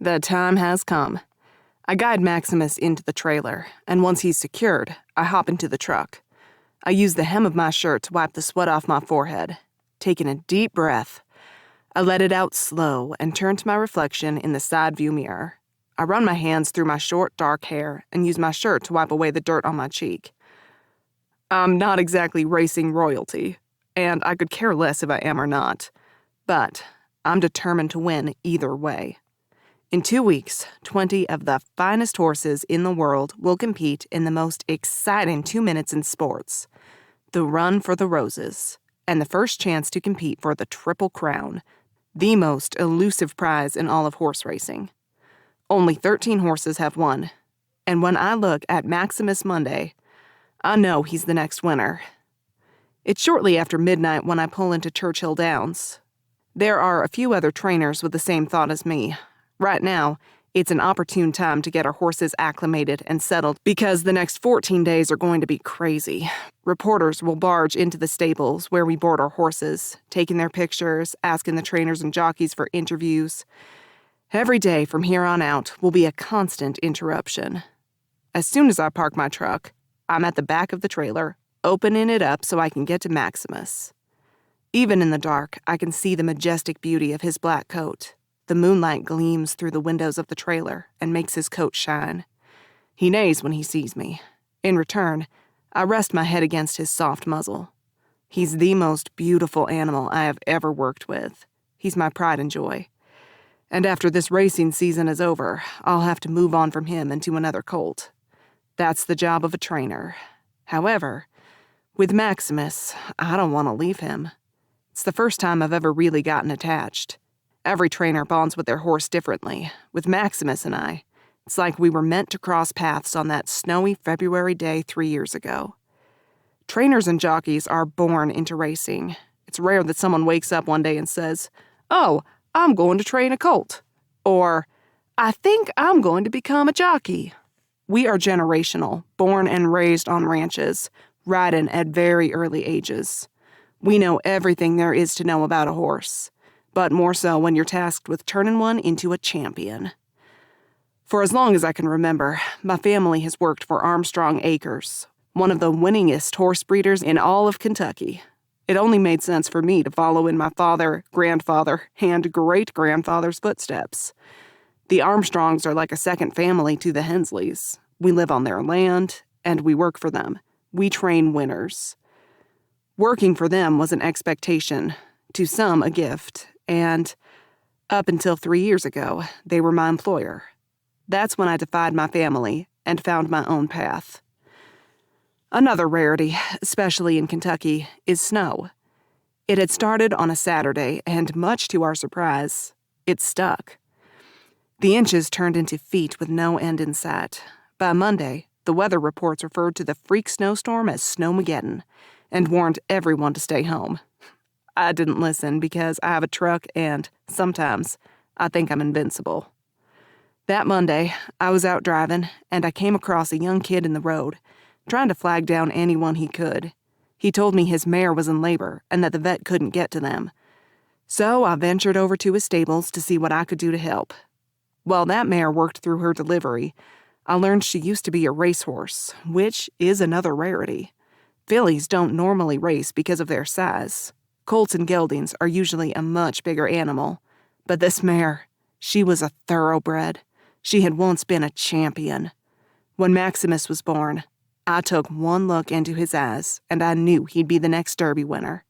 The time has come. I guide Maximus into the trailer, and once he's secured, I hop into the truck. I use the hem of my shirt to wipe the sweat off my forehead. Taking a deep breath, I let it out slow and turn to my reflection in the side view mirror. I run my hands through my short, dark hair and use my shirt to wipe away the dirt on my cheek. I'm not exactly racing royalty, and I could care less if I am or not, but I'm determined to win either way. In 2 weeks, 20 of the finest horses in the world will compete in the most exciting 2 minutes in sports, the Run for the Roses, and the first chance to compete for the Triple Crown, the most elusive prize in all of horse racing. Only 13 horses have won, and when I look at Maximus Monday, I know he's the next winner. It's shortly after midnight when I pull into Churchill Downs. There are a few other trainers with the same thought as me. Right now, it's an opportune time to get our horses acclimated and settled because the next 14 days are going to be crazy. Reporters will barge into the stables where we board our horses, taking their pictures, asking the trainers and jockeys for interviews. Every day from here on out will be a constant interruption. As soon as I park my truck, I'm at the back of the trailer, opening it up so I can get to Maximus. Even in the dark, I can see the majestic beauty of his black coat. The moonlight gleams through the windows of the trailer and makes his coat shine. He neighs when he sees me. In return, I rest my head against his soft muzzle. He's the most beautiful animal I have ever worked with. He's my pride and joy. And after this racing season is over, I'll have to move on from him into another colt. That's the job of a trainer. However, with Maximus, I don't want to leave him. It's the first time I've ever really gotten attached. Every trainer bonds with their horse differently. With Maximus and I, it's like we were meant to cross paths on that snowy February day 3 years ago. Trainers and jockeys are born into racing. It's rare that someone wakes up one day and says, "Oh, I'm going to train a colt," or "I think I'm going to become a jockey." We are generational, born and raised on ranches, riding at very early ages. We know everything there is to know about a horse, but more so when you're tasked with turning one into a champion. For as long as I can remember, my family has worked for Armstrong Acres, one of the winningest horse breeders in all of Kentucky. It only made sense for me to follow in my father, grandfather, and great-grandfather's footsteps. The Armstrongs are like a second family to the Hensleys. We live on their land, and we work for them. We train winners. Working for them was an expectation, to some a gift, and up until 3 years ago, they were my employer. That's when I defied my family and found my own path. Another rarity, especially in Kentucky, is snow. It had started on a Saturday, and much to our surprise, it stuck. The inches turned into feet with no end in sight. By Monday, the weather reports referred to the freak snowstorm as Snowmageddon and warned everyone to stay home. I didn't listen because I have a truck and, sometimes, I think I'm invincible. That Monday, I was out driving, and I came across a young kid in the road, trying to flag down anyone he could. He told me his mare was in labor and that the vet couldn't get to them. So I ventured over to his stables to see what I could do to help. While that mare worked through her delivery, I learned she used to be a racehorse, which is another rarity. Fillies don't normally race because of their size. Colts and geldings are usually a much bigger animal. But this mare, she was a thoroughbred. She had once been a champion. When Maximus was born, I took one look into his eyes, and I knew he'd be the next Derby winner.